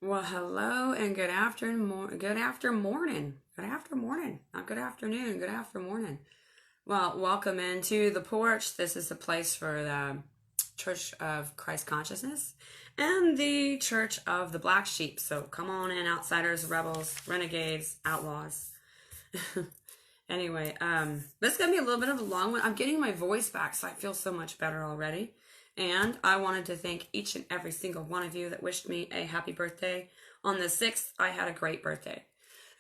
Well, hello and good afternoon. Not good afternoon. Good afternoon. Well, welcome into the porch. This is the place for the Church of Christ Consciousness and the Church of the Black Sheep. So come on in, outsiders, rebels, renegades, outlaws. Anyway, this is gonna be a little bit of a long one. I'm getting my voice back, so I feel so much better already. And I wanted to thank each and every single one of you that wished me a happy birthday. On the 6th, I had a great birthday.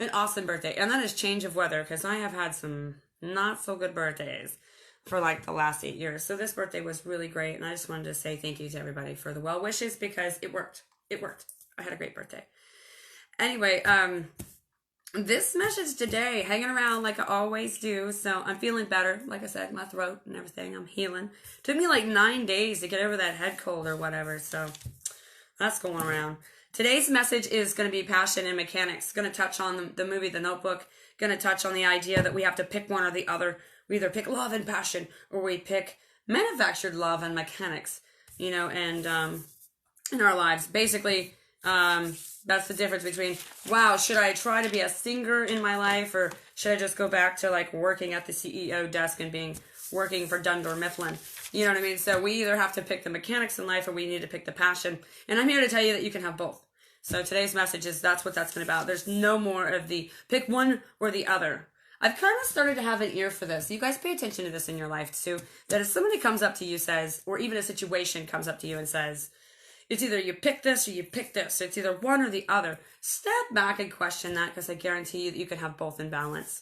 An awesome birthday. And that is change of weather, because I have had some not so good birthdays for like the last 8 years. So this birthday was really great. And I just wanted to say thank you to everybody for the well wishes, because it worked. It worked. I had a great birthday. Anyway, this message today, hanging around like I always do. So I'm feeling better. Like I said, my throat and everything, I'm healing. Took me like 9 days to get over that head cold or whatever. So that's going around. Today's message is going to be passion and mechanics. Going to touch on the movie The Notebook. Going to touch on the idea that we have to pick one or the other. We either pick love and passion, or we pick manufactured love and mechanics. You know, and in our lives, basically. That's the difference between, wow, should I try to be a singer in my life, or should I just go back to like working at the CEO desk and working for Dunder Mifflin? You know what I mean? So we either have to pick the mechanics in life, or we need to pick the passion. And I'm here to tell you that you can have both. So today's message is that's what that's been about. There's no more of the pick one or the other. I've kind of started to have an ear for this. You guys pay attention to this in your life too. That if somebody comes up to you, says, or even a situation comes up to you and says, it's either you pick this or you pick this. It's either one or the other. Step back and question that, because I guarantee you that you can have both in balance.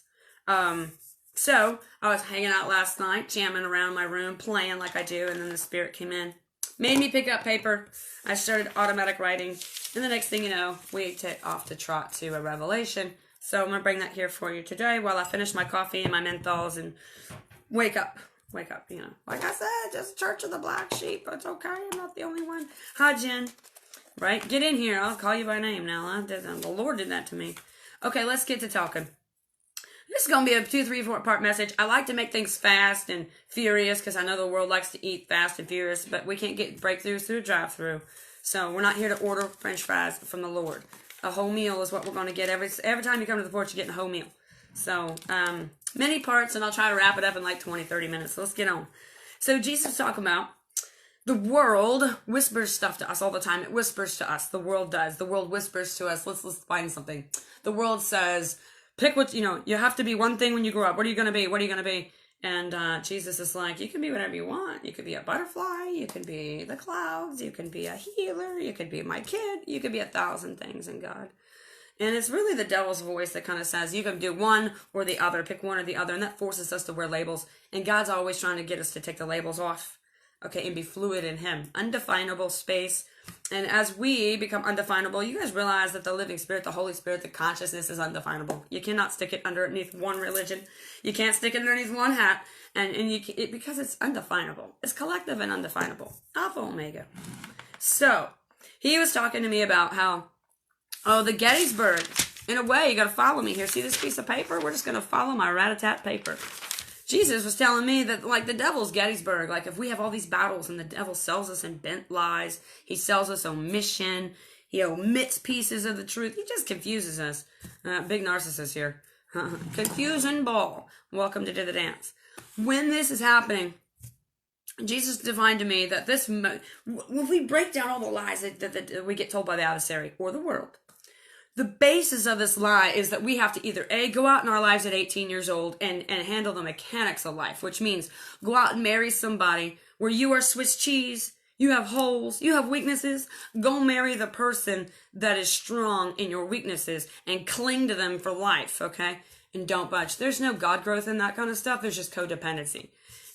So I was hanging out last night, jamming around my room, playing like I do, and then the spirit came in, made me pick up paper. I started automatic writing, and the next thing you know, we take off to trot to a revelation. So I'm going to bring that here for you today while I finish my coffee and my menthols and wake up. Wake up, you know. Like I said, just Church of the Black Sheep. It's okay. I'm not the only one. Hi, Jen. Right? Get in here. I'll call you by name now. The Lord did that to me. Okay, let's get to talking. This is going to be a 2, 3, 4 part message. I like to make things fast and furious, because I know the world likes to eat fast and furious, but we can't get breakthroughs through a drive-through. So we're not here to order French fries from the Lord. A whole meal is what we're going to get. Every time you come to the porch, you're getting a whole meal. So, many parts, and I'll try to wrap it up in like 20, 30 minutes. So let's get on. So Jesus is talking about the world whispers stuff to us all the time. It whispers to us. The world does. The world whispers to us. Let's find something. The world says, pick what, you have to be one thing when you grow up. What are you going to be? What are you going to be? And Jesus is like, you can be whatever you want. You could be a butterfly. You can be the clouds. You can be a healer. You could be my kid. You could be 1,000 things in God. And it's really the devil's voice that kind of says, you can do one or the other, pick one or the other, and that forces us to wear labels. And God's always trying to get us to take the labels off, okay, and be fluid in Him. Undefinable space. And as we become undefinable, you guys realize that the living spirit, the Holy Spirit, the consciousness is undefinable. You cannot stick it underneath one religion. You can't stick it underneath one hat, because it's undefinable. It's collective and undefinable. Alpha, Omega. So, he was talking to me about how, the Gettysburg. In a way, you got to follow me here. See this piece of paper? We're just going to follow my rat-a-tat paper. Jesus was telling me that, like, the devil's Gettysburg. Like, if we have all these battles and the devil sells us in bent lies, he sells us omission, he omits pieces of the truth. He just confuses us. Big narcissist here. Confusion ball. Welcome to the dance. When this is happening, Jesus defined to me that when we break down all the lies that we get told by the adversary or the world, the basis of this lie is that we have to either A, go out in our lives at 18 years old and handle the mechanics of life, which means go out and marry somebody where you are Swiss cheese, you have holes, you have weaknesses. Go marry the person that is strong in your weaknesses and cling to them for life, okay? And don't budge. There's no God growth in that kind of stuff. There's just codependency.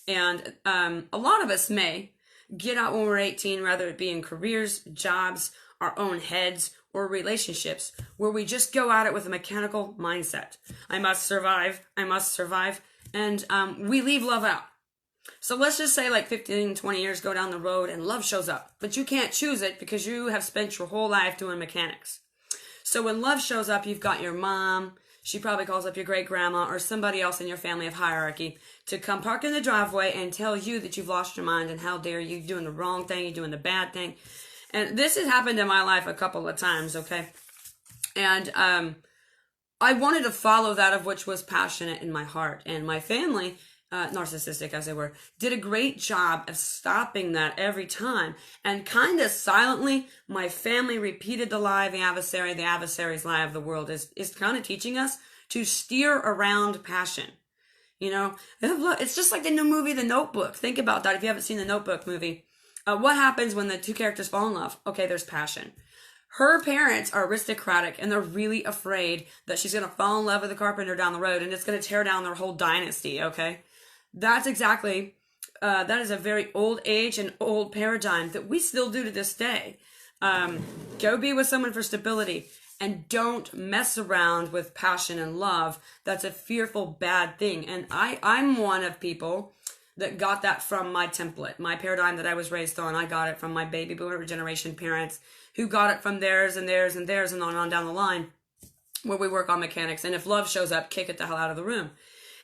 And a lot of us may get out when we're 18, whether it be in careers, jobs, our own heads, or relationships, where we just go at it with a mechanical mindset. I must survive, and we leave love out. So let's just say like 15, 20 years go down the road and love shows up, but you can't choose it because you have spent your whole life doing mechanics. So when love shows up, you've got your mom, she probably calls up your great-grandma or somebody else in your family of hierarchy to come park in the driveway and tell you that you've lost your mind and how dare you, doing the wrong thing, you're doing the bad thing. And this has happened in my life a couple of times, okay? And I wanted to follow that of which was passionate in my heart. And my family, narcissistic as they were, did a great job of stopping that every time. And kind of silently, my family repeated the lie of the adversary. The adversary's lie of the world is kind of teaching us to steer around passion. You know, it's just like the new movie, The Notebook. Think about that if you haven't seen the Notebook movie. What happens when the two characters fall in love? Okay, there's passion. Her parents are aristocratic, and they're really afraid that she's going to fall in love with the carpenter down the road, and it's going to tear down their whole dynasty, okay? That's exactly, that is a very old age and old paradigm that we still do to this day. Go be with someone for stability. And don't mess around with passion and love. That's a fearful, bad thing. And I'm one of people that got that from my template, my paradigm that I was raised on. I got it from my baby boomer generation parents who got it from theirs and theirs and theirs and on down the line where we work on mechanics. And if love shows up, kick it the hell out of the room.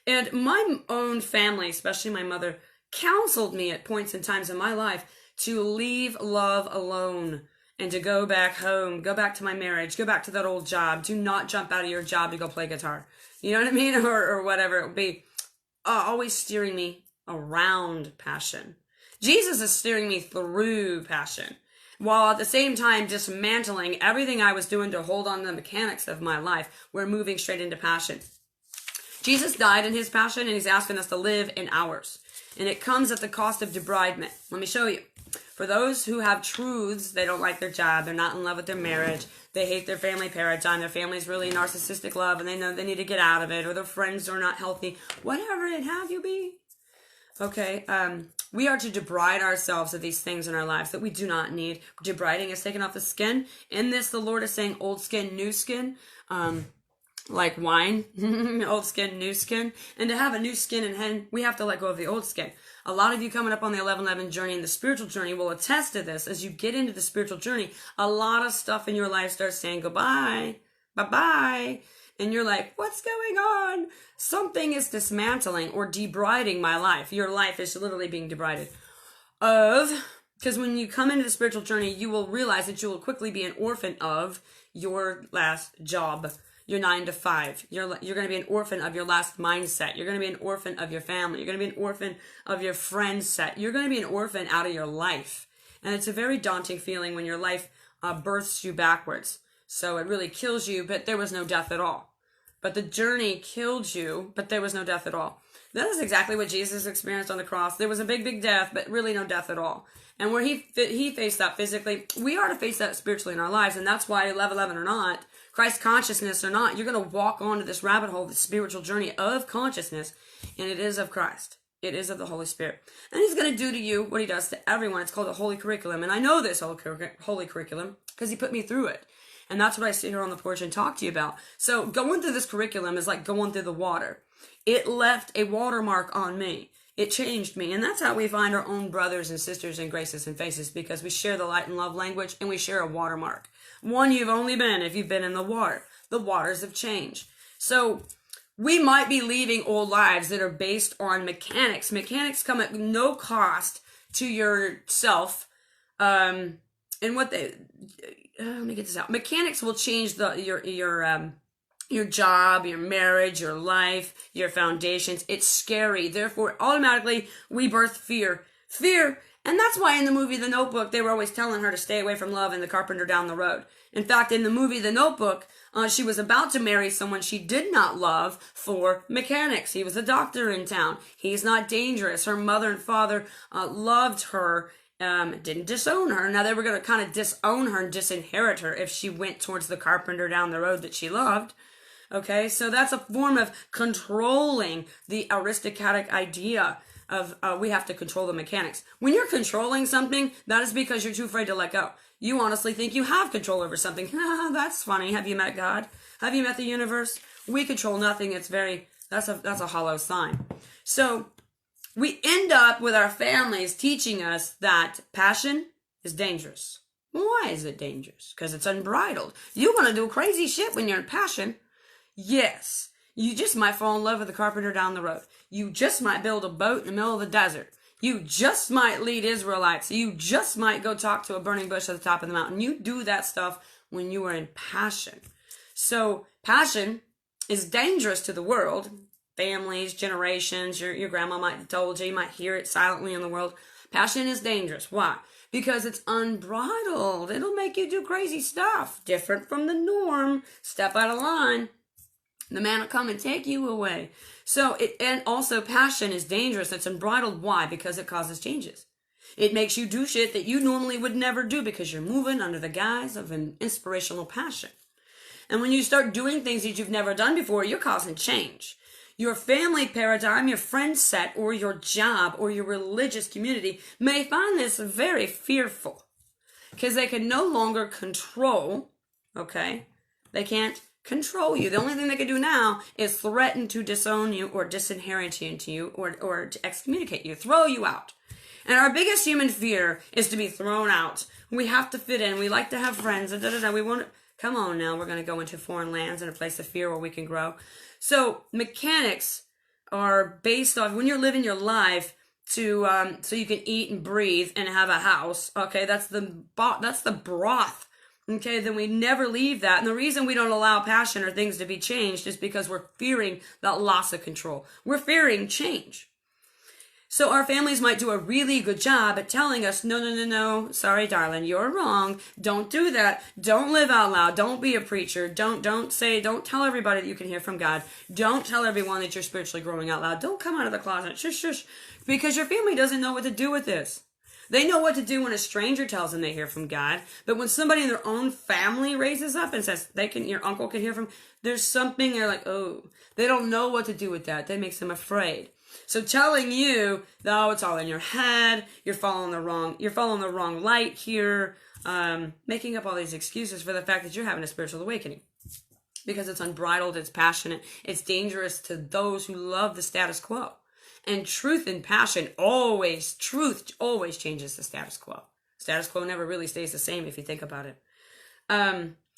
And my own family, especially my mother, counseled me at points and times in my life to leave love alone. And to go back home, go back to my marriage, go back to that old job. Do not jump out of your job to go play guitar. You know what I mean? Or whatever it would be. Always steering me around passion. Jesus is steering me through passion. While at the same time dismantling everything I was doing to hold on to the mechanics of my life. We're moving straight into passion. Jesus died in his passion, and he's asking us to live in ours. And it comes at the cost of debridement. Let me show you. For those who have truths, they don't like their job, they're not in love with their marriage, they hate their family paradigm, their family's really narcissistic love, and they know they need to get out of it, or their friends are not healthy, whatever it have you be. Okay, we are to debride ourselves of these things in our lives that we do not need. Debriding is taking off the skin. In this, the Lord is saying old skin, new skin. Like wine, old skin, new skin. And to have a new skin in heaven, we have to let go of the old skin. A lot of you coming up on the 11:11 journey and the spiritual journey will attest to this. As you get into the spiritual journey, a lot of stuff in your life starts saying goodbye, bye-bye. And you're like, what's going on? Something is dismantling or debriding my life. Your life is literally being debrided. Because when you come into the spiritual journey, you will realize that you will quickly be an orphan of your last job. Your 9 to 5. You're going to be an orphan of your last mindset. You're going to be an orphan of your family. You're going to be an orphan of your friend set. You're going to be an orphan out of your life. And it's a very daunting feeling when your life births you backwards. So it really kills you, but there was no death at all. But the journey killed you, but there was no death at all. That is exactly what Jesus experienced on the cross. There was a big, big death, but really no death at all. And where he faced that physically, we are to face that spiritually in our lives. And that's why 11:11 or not, Christ consciousness or not, you're going to walk onto this rabbit hole, the spiritual journey of consciousness, and it is of Christ. It is of the Holy Spirit. And he's going to do to you what he does to everyone. It's called a holy curriculum. And I know this holy curriculum because he put me through it. And that's what I sit here on the porch and talk to you about. So going through this curriculum is like going through the water. It left a watermark on me. It changed me. And that's how we find our own brothers and sisters in graces and faces, because we share the light and love language and we share a watermark. One you've only been if you've been in the water. The waters of change. So we might be leaving old lives that are based on mechanics. Mechanics come at no cost to yourself. And what they... let me get this out. Mechanics will change your job, your marriage, your life, your foundations. It's scary. Therefore, automatically, we birth fear. Fear. And that's why in the movie The Notebook, they were always telling her to stay away from love and the carpenter down the road. In fact, in the movie The Notebook, she was about to marry someone she did not love for mechanics. He was a doctor in town. He's not dangerous. Her mother and father loved her, didn't disown her. Now, they were going to kind of disown her and disinherit her if she went towards the carpenter down the road that she loved. Okay, so that's a form of controlling the aristocratic idea of we have to control the mechanics. When you're controlling something, that is because you're too afraid to let go. You honestly think you have control over something. That's funny. Have you met God? Have you met the universe? We control nothing. That's a hollow sign. So we end up with our families teaching us that passion is dangerous. Why is it dangerous? Because it's unbridled. You want to do crazy shit when you're in passion. Yes. You just might fall in love with the carpenter down the road. You just might build a boat in the middle of the desert. You just might lead Israelites. You just might go talk to a burning bush at the top of the mountain. You do that stuff when you are in passion. So passion is dangerous to the world. Families, generations, your grandma might have told you, you might hear it silently in the world. Passion is dangerous. Why? Because it's unbridled. It'll make you do crazy stuff. Different from the norm. Step out of line. The man will come and take you away. And also passion is dangerous. It's unbridled. Why? Because it causes changes. It makes you do shit that you normally would never do because you're moving under the guise of an inspirational passion. And when you start doing things that you've never done before, you're causing change. Your family paradigm, your friend set, or your job, or your religious community may find this very fearful because they can no longer control, okay? They can't control you. The only thing they can do now is threaten to disown you or disinherit you or to excommunicate you, throw you out. And our biggest human fear is to be thrown out. We have to fit in. We like to have friends. We want to, come on now, we're going to go into foreign lands and a place of fear where we can grow. So mechanics are based off when you're living your life so you can eat and breathe and have a house. Okay, that's the broth. Okay, then we never leave that. And the reason we don't allow passion or things to be changed is because we're fearing that loss of control. We're fearing change. So our families might do a really good job at telling us, no, sorry, darling, you're wrong. Don't do that. Don't live out loud. Don't be a preacher. Don't tell everybody that you can hear from God. Don't tell everyone that you're spiritually growing out loud. Don't come out of the closet. Shush. Because your family doesn't know what to do with this. They know what to do when a stranger tells them they hear from God. But when somebody in their own family raises up and says your uncle can hear from, there's something they're like, oh, they don't know what to do with that. That makes them afraid. So telling you, oh, it's all in your head, you're following the wrong light here, making up all these excuses for the fact that you're having a spiritual awakening. Because it's unbridled, it's passionate, it's dangerous to those who love the status quo. And truth and passion truth always changes the status quo. Status quo never really stays the same if you think about it.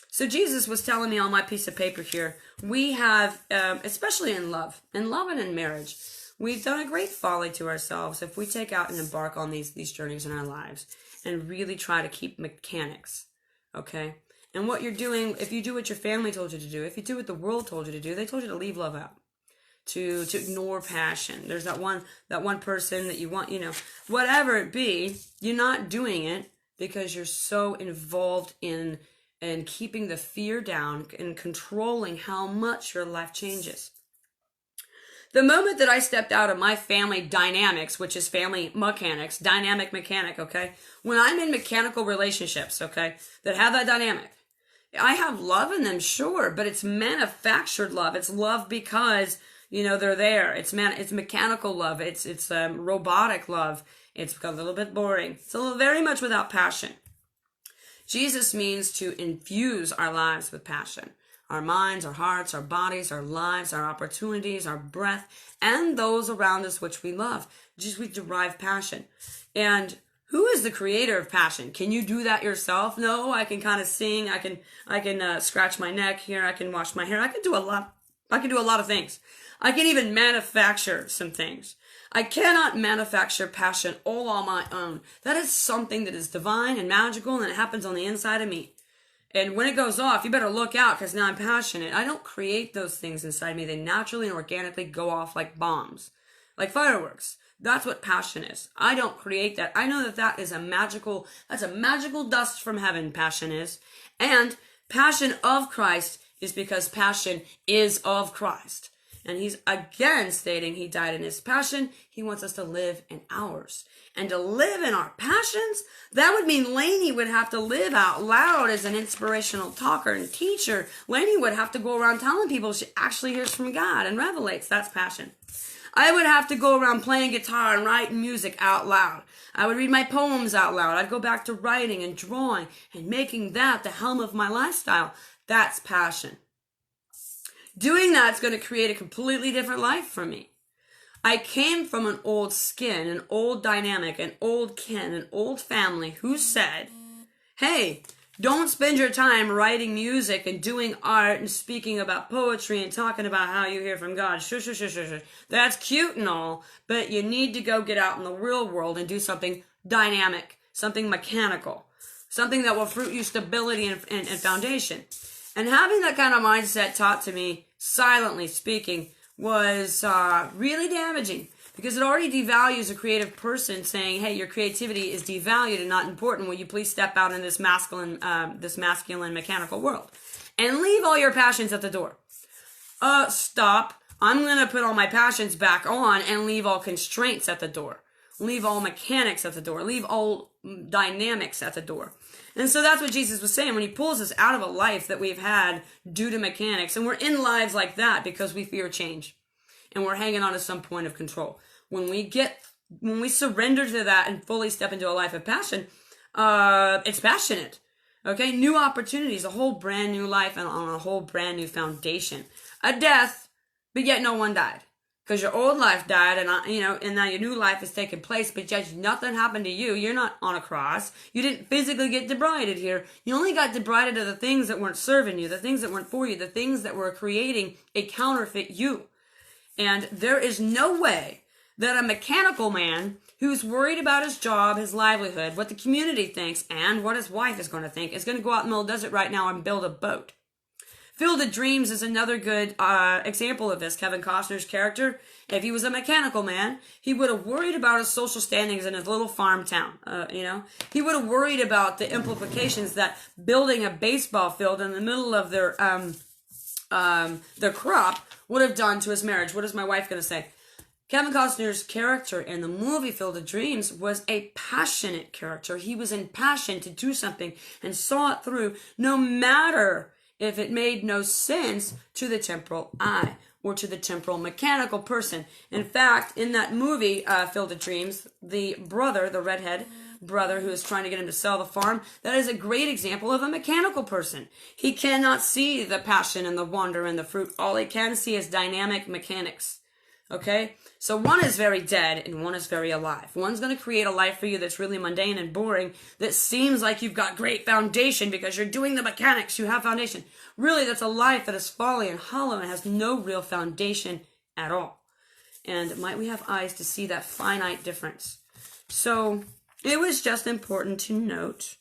So Jesus was telling me on my piece of paper here, we have, especially in love and in marriage, we've done a great folly to ourselves if we take out and embark on these journeys in our lives and really try to keep mechanics, okay? And what you're doing, if you do what your family told you to do, if you do what the world told you to do, they told you to leave love out. To ignore passion. There's that one person that you want, whatever it be, you're not doing it because you're so involved in keeping the fear down and controlling how much your life changes. The moment that I stepped out of my family dynamics, which is family mechanics, dynamic mechanic, okay? When I'm in mechanical relationships, okay, that have that dynamic, I have love in them, sure, but it's manufactured love. It's love because they're there. It's mechanical love. It's robotic love. It's a little bit boring. It's very much without passion. Jesus means to infuse our lives with passion. Our minds, our hearts, our bodies, our lives, our opportunities, our breath, and those around us which we love. We derive passion. And who is the creator of passion? Can you do that yourself? No, I can kind of sing. I can scratch my neck here. I can wash my hair. I can do a lot of things. I can even manufacture some things. I cannot manufacture passion all on my own. That is something that is divine and magical and it happens on the inside of me. And when it goes off, you better look out because now I'm passionate. I don't create those things inside me. They naturally and organically go off like bombs, like fireworks. That's what passion is. I don't create that. I know that's a magical dust from heaven, passion is. And passion of Christ is because passion is of Christ. And he's again stating he died in his passion. He wants us to live in ours. And to live in our passions, that would mean Lainey would have to live out loud as an inspirational talker and teacher. Lainey would have to go around telling people she actually hears from God and revelates. That's passion. I would have to go around playing guitar and writing music out loud. I would read my poems out loud. I'd go back to writing and drawing and making that the helm of my lifestyle. That's passion. Doing that's going to create a completely different life for me. I came from an old skin, an old dynamic, an old kin, an old family who said, hey, Don't spend your time writing music and doing art and speaking about poetry and talking about how you hear from God. Shush, shush, shush, shush. That's cute and all, but you need to go get out in the real world and do something dynamic, something mechanical, something that will fruit you stability and foundation. And having that kind of mindset taught to me, silently speaking, was really damaging, because it already devalues a creative person, saying, hey, your creativity is devalued and not important. Will you please step out in this masculine mechanical world and leave all your passions at the door? Stop. I'm going to put all my passions back on and leave all constraints at the door. Leave all mechanics at the door. Leave all dynamics at the door. And so that's what Jesus was saying when he pulls us out of a life that we've had due to mechanics. And we're in lives like that because we fear change. And we're hanging on to some point of control. When we surrender to that and fully step into a life of passion, it's passionate. Okay? New opportunities, a whole brand new life and on a whole brand new foundation. A death, but yet no one died. Because your old life died, and now your new life has taken place, but yet nothing happened to you. You're not on a cross. You didn't physically get debrided here. You only got debrided of the things that weren't serving you, the things that weren't for you, the things that were creating a counterfeit you. And there is no way that a mechanical man who's worried about his job, his livelihood, what the community thinks, and what his wife is going to think, is going to go out in the middle of the desert right now and build a boat. Field of Dreams is another good example of this. Kevin Costner's character, if he was a mechanical man, he would have worried about his social standings in his little farm town. He would have worried about the implications that building a baseball field in the middle of their crop would have done to his marriage. What is my wife going to say? Kevin Costner's character in the movie Field of Dreams was a passionate character. He was impassioned to do something and saw it through, no matter if it made no sense to the temporal eye or to the temporal mechanical person. In fact, in that movie, Field of Dreams, the brother, the redhead brother who is trying to get him to sell the farm, that is a great example of a mechanical person. He cannot see the passion and the wonder and the fruit. All he can see is dynamic mechanics. Okay? So one is very dead and one is very alive. One's going to create a life for you that's really mundane and boring, that seems like you've got great foundation because you're doing the mechanics, you have foundation. Really, that's a life that is folly and hollow and has no real foundation at all. And might we have eyes to see that finite difference? So it was just important to note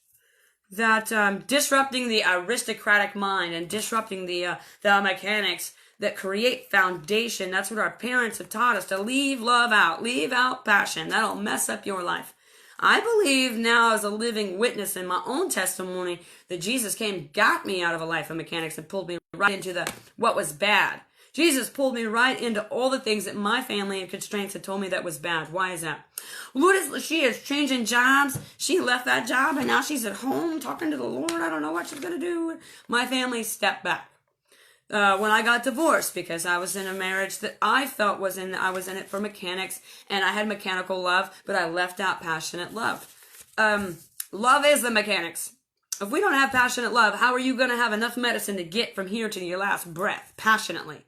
that disrupting the aristocratic mind and disrupting the mechanics that create foundation, that's what our parents have taught us, to leave love out. Leave out passion. That'll mess up your life. I believe now, as a living witness in my own testimony, that Jesus came, got me out of a life of mechanics and pulled me right into what was bad. Jesus pulled me right into all the things that my family and constraints had told me that was bad. Why is that? She is changing jobs. She left that job and now she's at home talking to the Lord. I don't know what she's going to do. My family stepped back. When I got divorced, because I was in a marriage that I felt I was in it for mechanics, and I had mechanical love, but I left out passionate love. Love is the mechanics. If we don't have passionate love, how are you going to have enough medicine to get from here to your last breath passionately?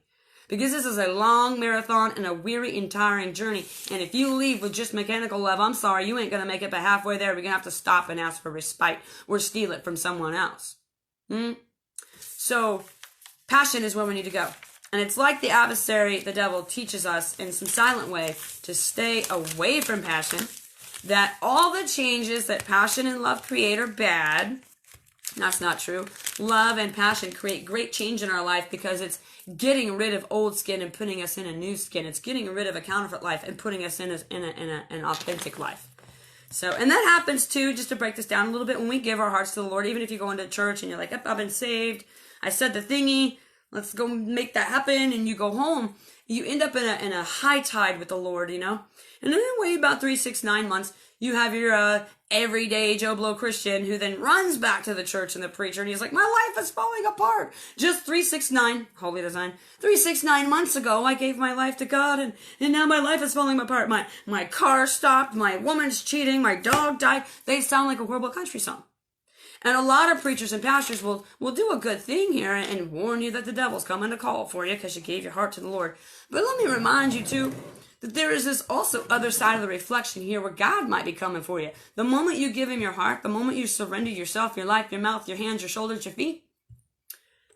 Because this is a long marathon and a weary and tiring journey. And if you leave with just mechanical love, I'm sorry, you ain't going to make it but halfway there. We're going to have to stop and ask for respite or steal it from someone else. So passion is where we need to go. And it's like the adversary, the devil, teaches us in some silent way to stay away from passion, that all the changes that passion and love create are bad. That's not true. Love and passion create great change in our life because it's getting rid of old skin and putting us in a new skin. It's getting rid of a counterfeit life and putting us in an authentic life. So, and that happens too, just to break this down a little bit, when we give our hearts to the Lord. Even if you go into church and you're like, I've been saved, I said the thingy, let's go make that happen, and you go home, you end up in a high tide with the Lord, And then wait about 3, 6, 9 months, you have your everyday Joe Blow Christian who then runs back to the church and the preacher, and he's like, my life is falling apart. Just 3, 6, 9, holy design, 3, 6, 9 months ago, I gave my life to God, and now my life is falling apart. My car stopped, my woman's cheating, my dog died. They sound like a horrible country song. And a lot of preachers and pastors will do a good thing here and warn you that the devil's coming to call for you because you gave your heart to the Lord. But let me remind you too, that there is this also other side of the reflection here where God might be coming for you. The moment you give him your heart, the moment you surrender yourself, your life, your mouth, your hands, your shoulders, your feet,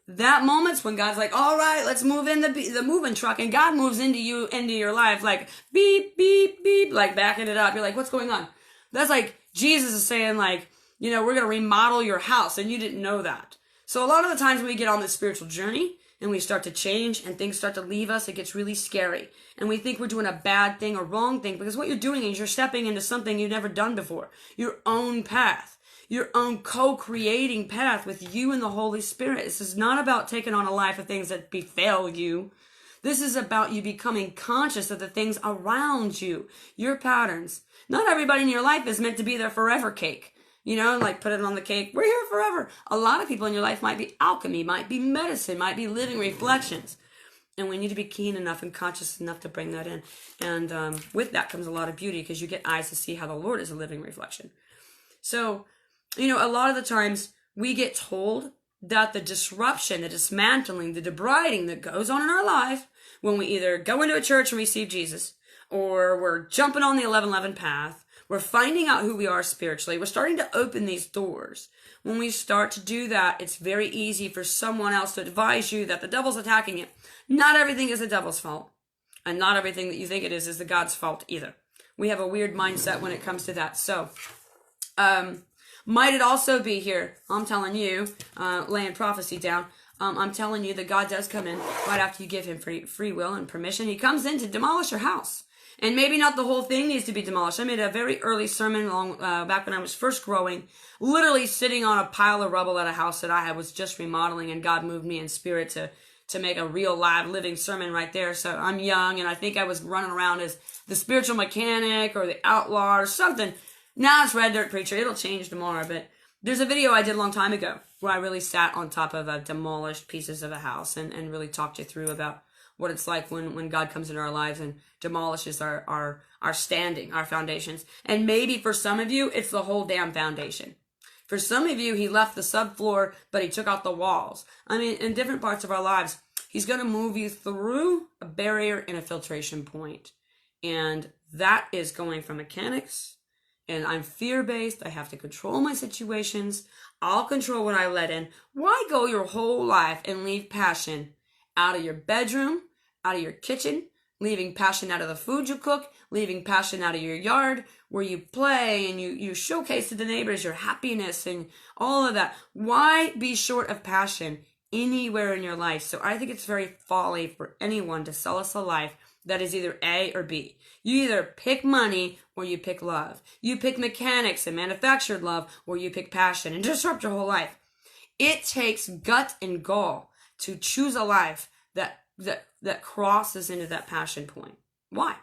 that moment's when God's like, all right, let's move in the moving truck. And God moves into your life like beep, beep, beep, like backing it up. You're like, what's going on? That's like Jesus is saying like, we're going to remodel your house. And you didn't know that. So a lot of the times when we get on this spiritual journey and we start to change and things start to leave us, it gets really scary. And we think we're doing a bad thing or wrong thing because what you're doing is you're stepping into something you've never done before. Your own path. Your own co-creating path with you and the Holy Spirit. This is not about taking on a life of things that befell you. This is about you becoming conscious of the things around you, your patterns. Not everybody in your life is meant to be their forever cake. Like put it on the cake. We're here forever. A lot of people in your life might be alchemy, might be medicine, might be living reflections. And we need to be keen enough and conscious enough to bring that in. And with that comes a lot of beauty because you get eyes to see how the Lord is a living reflection. So, a lot of the times we get told that the disruption, the dismantling, the debriding that goes on in our life when we either go into a church and receive Jesus, or we're jumping on the 11:11 path, we're finding out who we are spiritually, we're starting to open these doors. When we start to do that, it's very easy for someone else to advise you that the devil's attacking you. Not everything is the devil's fault, and not everything that you think it is the God's fault either. We have a weird mindset when it comes to that. So, might it also be here, I'm telling you, laying prophecy down, I'm telling you that God does come in right after you give him free will and permission. He comes in to demolish your house. And maybe not the whole thing needs to be demolished. I made a very early sermon back when I was first growing, literally sitting on a pile of rubble at a house that I was just remodeling, and God moved me in spirit to make a real live living sermon right there. So I'm young, and I think I was running around as the spiritual mechanic or the outlaw or something. Now it's Red Dirt Preacher. It'll change tomorrow, but there's a video I did a long time ago where I really sat on top of demolished pieces of a house and really talked you through about what it's like when God comes into our lives and demolishes our standing, our foundations. And maybe for some of you, it's the whole damn foundation. For some of you, he left the subfloor, but he took out the walls. I mean, in different parts of our lives, he's going to move you through a barrier and a filtration point. And that is going from mechanics. And I'm fear-based. I have to control my situations. I'll control what I let in. Why go your whole life and leave passion out of your bedroom, out of your kitchen, leaving passion out of the food you cook, leaving passion out of your yard where you play and you showcase to the neighbors your happiness and all of that? Why be short of passion anywhere in your life? So I think it's very folly for anyone to sell us a life that is either A or B. You either pick money or you pick love. You pick mechanics and manufactured love or you pick passion and disrupt your whole life. It takes gut and gall to choose a life that crosses into that passion point. Why?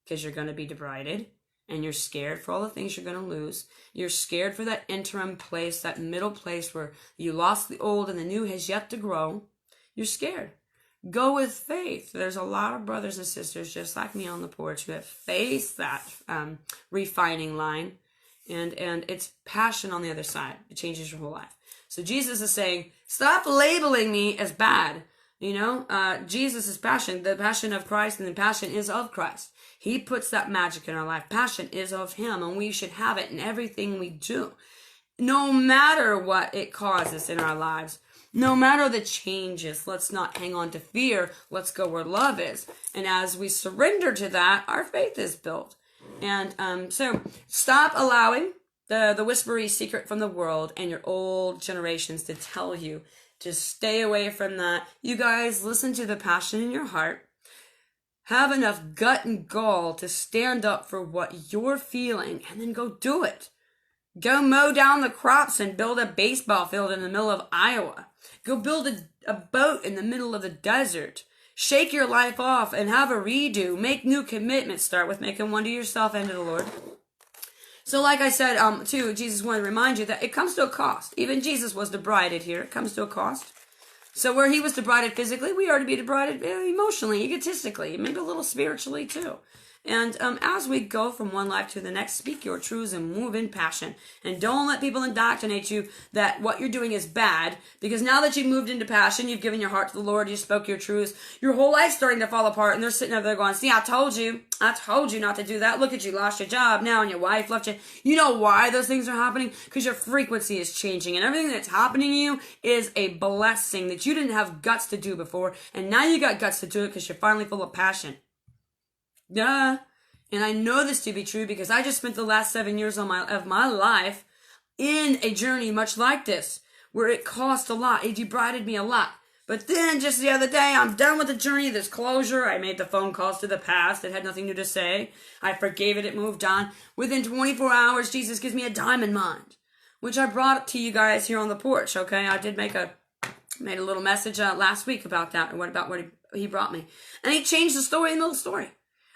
Because you're going to be debrided and you're scared for all the things you're going to lose. You're scared for that interim place, that middle place where you lost the old and the new has yet to grow. You're scared. Go with faith. There's a lot of brothers and sisters just like me on the porch who have faced that refining line, and it's passion on the other side. It changes your whole life. So Jesus is saying, stop labeling me as bad. Jesus is passion, the passion of Christ, and the passion is of Christ. He puts that magic in our life. Passion is of him, and we should have it in everything we do. No matter what it causes in our lives, no matter the changes, let's not hang on to fear. Let's go where love is. And as we surrender to that, our faith is built. And so stop allowing the whispery secret from the world and your old generations to tell you to stay away from that. You guys, listen to the passion in your heart. Have enough gut and gall to stand up for what you're feeling and then go do it. Go mow down the crops and build a baseball field in the middle of Iowa. Go build a boat in the middle of the desert. Shake your life off and have a redo. Make new commitments. Start with making one to yourself and to the Lord. So like I said, too, Jesus wanted to remind you that it comes to a cost. Even Jesus was debrided here. It comes to a cost. So where he was debrided physically, we are to be debrided emotionally, egotistically, maybe a little spiritually too. And as we go from one life to the next, speak your truths and move in passion. And don't let people indoctrinate you that what you're doing is bad, because now that you've moved into passion, you've given your heart to the Lord, you spoke your truths, your whole life's starting to fall apart, and they're sitting over there going, see, I told you not to do that. Look at you, lost your job now, and your wife left you. You know why those things are happening? Because your frequency is changing, and everything that's happening to you is a blessing that you didn't have guts to do before, and now you got guts to do it because you're finally full of passion. Duh. And I know this to be true because I just spent the last 7 years of my life in a journey much like this, where it cost a lot. It debrided me a lot. But then just the other day, I'm done with the journey, this closure. I made the phone calls to the past. It had nothing new to say. I forgave it. It moved on. Within 24 hours, Jesus gives me a diamond mind, which I brought to you guys here on the porch, okay? I did made a little message last week about that, and what he brought me. And he changed the story in the middle of the story.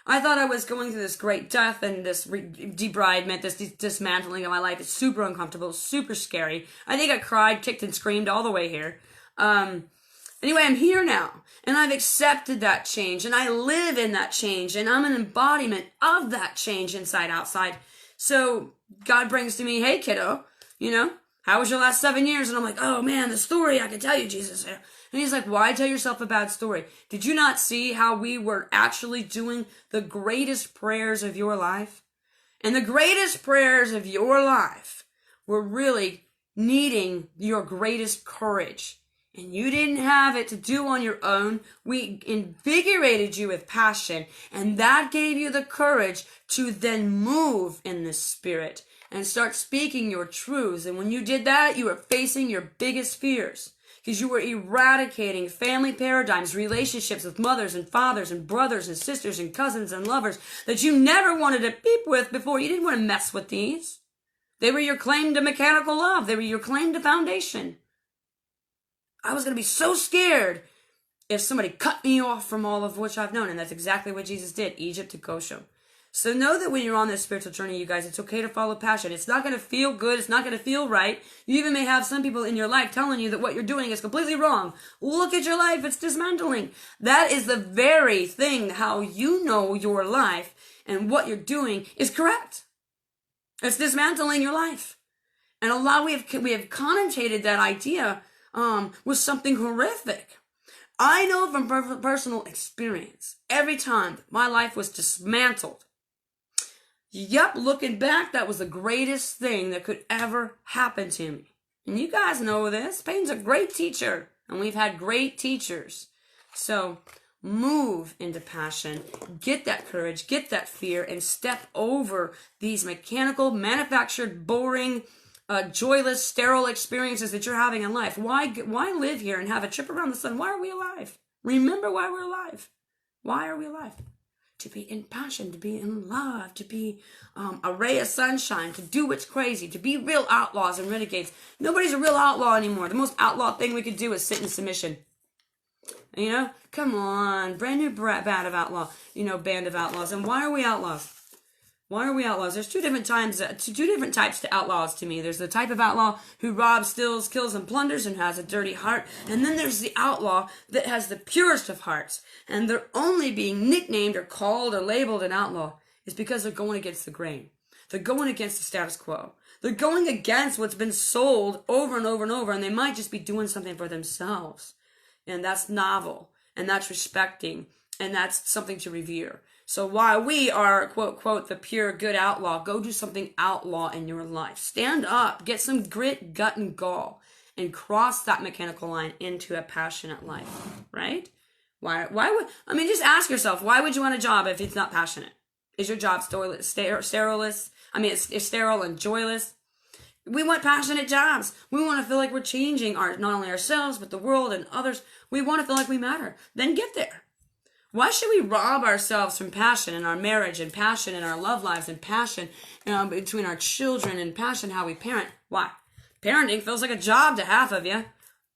I thought I was going through this great death and this debridement, this dismantling of my life. It's super uncomfortable, super scary. I think I cried, kicked, and screamed all the way here. Anyway, I'm here now, and I've accepted that change, and I live in that change, and I'm an embodiment of that change inside, outside. So God brings to me, hey, kiddo, how was your last 7 years? And I'm like, oh, man, the story I can tell you, Jesus. And he's like, why tell yourself a bad story? Did you not see how we were actually doing the greatest prayers of your life? And the greatest prayers of your life were really needing your greatest courage. And you didn't have it to do on your own. We invigorated you with passion, and that gave you the courage to then move in the Spirit and start speaking your truths. And when you did that, you were facing your biggest fears, because you were eradicating family paradigms, relationships with mothers and fathers and brothers and sisters and cousins and lovers that you never wanted to beep with before. You didn't want to mess with these. They were your claim to mechanical love. They were your claim to foundation. I was going to be so scared if somebody cut me off from all of which I've known. And that's exactly what Jesus did, Egypt to Goshen. So know that when you're on this spiritual journey, you guys, it's okay to follow passion. It's not going to feel good. It's not going to feel right. You even may have some people in your life telling you that what you're doing is completely wrong. Look at your life. It's dismantling. That is the very thing, how you know your life and what you're doing is correct. It's dismantling your life. And a lot, we have connotated that idea with something horrific. I know from personal experience, every time my life was dismantled, yep, looking back, that was the greatest thing that could ever happen to me. And you guys know this. Pain's a great teacher, and we've had great teachers. So move into passion, get that courage, get that fear, and step over these mechanical, manufactured, boring, joyless, sterile experiences that you're having in life. Why live here and have a trip around the sun? Why are we alive? Remember why we're alive. Why are we alive? To be in passion, to be in love, to be a ray of sunshine, to do what's crazy, to be real outlaws and renegades. Nobody's a real outlaw anymore. The most outlaw thing we could do is sit in submission. Come on, brand new band of outlaws. And why are we outlaws? Why are we outlaws? There's two different types to outlaws to me. There's the type of outlaw who robs, steals, kills, and plunders and has a dirty heart. And then there's the outlaw that has the purest of hearts. And they're only being nicknamed or called or labeled an outlaw is because they're going against the grain. They're going against the status quo. They're going against what's been sold over and over and over, and they might just be doing something for themselves. And that's novel, and that's respecting, and that's something to revere. So while we are, quote, quote, the pure good outlaw, go do something outlaw in your life. Stand up, get some grit, gut, and gall, and cross that mechanical line into a passionate life, right? Just ask yourself, why would you want a job if it's not passionate? Is your job sterile and joyless? We want passionate jobs. We want to feel like we're changing not only ourselves, but the world and others. We want to feel like we matter. Then get there. Why should we rob ourselves from passion in our marriage and passion in our love lives and passion between our children and passion how we parent? Why? Parenting feels like a job to half of you.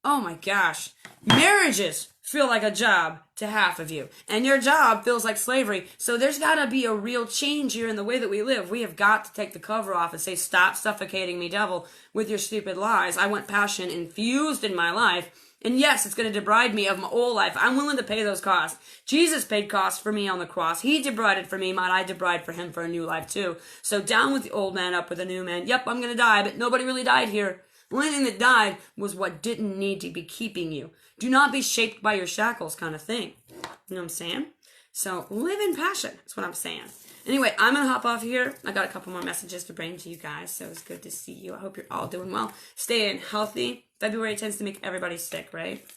Oh my gosh. Marriages feel like a job to half of you. And your job feels like slavery. So there's got to be a real change here in the way that we live. We have got to take the cover off and say, stop suffocating me, devil, with your stupid lies. I want passion infused in my life. And yes, it's going to debride me of my old life. I'm willing to pay those costs. Jesus paid costs for me on the cross. He debrided for me. Might I debride for him for a new life too? So down with the old man, up with the new man. Yep, I'm going to die, but nobody really died here. The only thing that died was what didn't need to be keeping you. Do not be shaped by your shackles kind of thing. You know what I'm saying? So live in passion. That's what I'm saying. Anyway, I'm going to hop off here. I got a couple more messages to bring to you guys, so it's good to see you. I hope you're all doing well. Staying healthy. February tends to make everybody sick, right?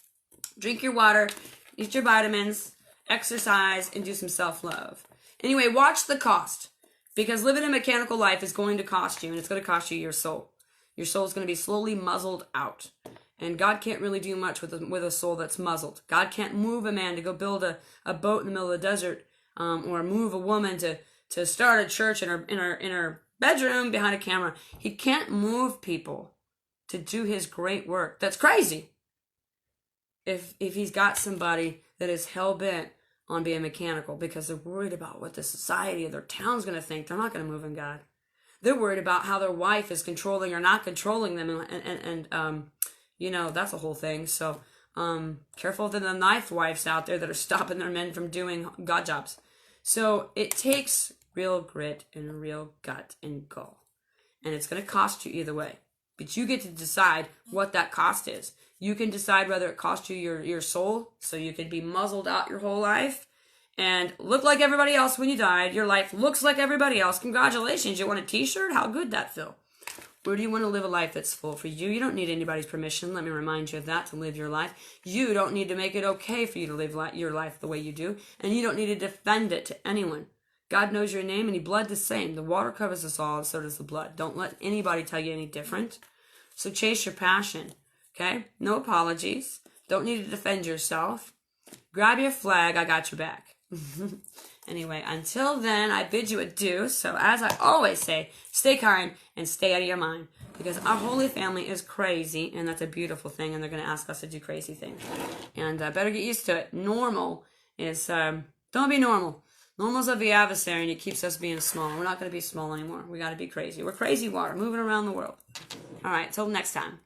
Drink your water, eat your vitamins, exercise, and do some self-love. Anyway, watch the cost, because living a mechanical life is going to cost you, and it's going to cost you your soul. Your soul is going to be slowly muzzled out. And God can't really do much with a soul that's muzzled. God can't move a man to go build a boat in the middle of the desert, or move a woman to start a church in her bedroom behind a camera. He can't move people to do his great work. That's crazy. If he's got somebody that is hell-bent on being mechanical because they're worried about what the society of their town's going to think, they're not going to move in God. They're worried about how their wife is controlling or not controlling them, and you know, that's a whole thing. So careful of the knife wives out there that are stopping their men from doing God jobs. So it takes real grit and real gut and gall. And it's going to cost you either way. But you get to decide what that cost is. You can decide whether it costs you your soul, so you could be muzzled out your whole life and look like everybody else when you died. Your life looks like everybody else. Congratulations. You want a t-shirt? How good that feel? Or do you want to live a life that's full for you? You don't need anybody's permission. Let me remind you of that, to live your life. You don't need to make it okay for you to live your life the way you do. And you don't need to defend it to anyone. God knows your name, and he bled the same. The water covers us all, and so does the blood. Don't let anybody tell you any different. So chase your passion, okay? No apologies. Don't need to defend yourself. Grab your flag. I got your back. Anyway, until then, I bid you adieu. So as I always say, stay kind and stay out of your mind. Because our Holy Family is crazy, and that's a beautiful thing, and they're going to ask us to do crazy things. And better get used to it. Normal is, don't be normal. Normal's of the adversary, and it keeps us being small. We're not going to be small anymore. We got to be crazy. We're crazy water, moving around the world. All right, till next time.